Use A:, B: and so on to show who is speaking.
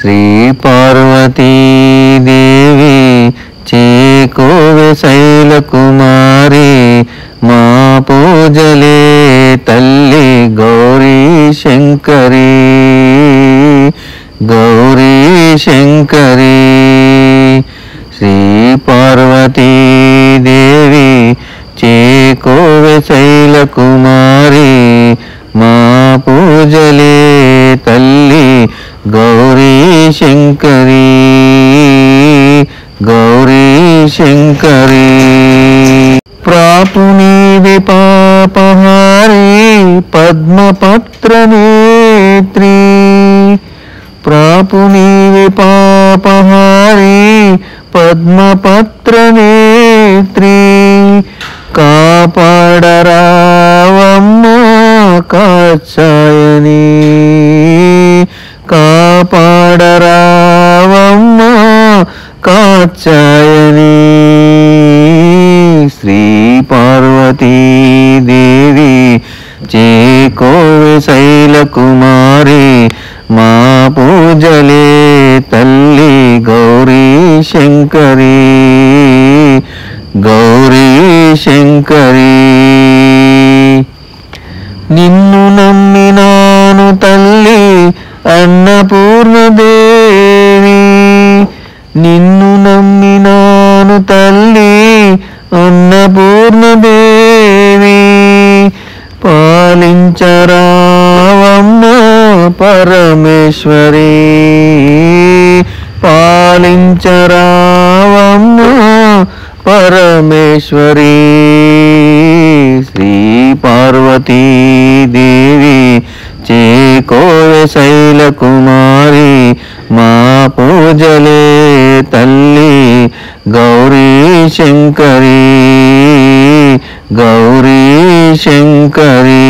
A: శ్రీ పార్వతీ దేవి చేకోవె శైల కుమారి మా పూజలే తల్లి గౌరీ శంకరి గౌరీ శంకరి శ్రీ పార్వతీ దేవి చేకోవె శైల కుమారి మా పూజలే తల్లి గౌరీ శంకరి గౌరీ శంకరి ప్రాపునీవి పాపహారి పద్మపత్ర నేత్రి ప్రాపునీవి పాపహారి పద్మపత్ర నేత్రి కాపాడరావమ్మ కాచాయని కాపాడరావమ్మ కాచాయని శ్రీ పార్వతీ దేవి చేకోవె శైల కుమారి మా పూజలే తల్లి గౌరీ శంకరి గౌరీ శంకరి నిన్ను నమ్మినాను తల్లి అన్నపూర్ణదేవి నిన్ను నమ్మినాను తల్లి అన్నపూర్ణదేవి పాలించరావమ్మ పరమేశ్వరి పాలించరావమ్మ పరమేశ్వరి శ్రీ పార్వతీ దేవి చేకోవె శైల కుమారి మా పూజలే తల్లి గౌరీ శంకరి గౌరీ శంకరి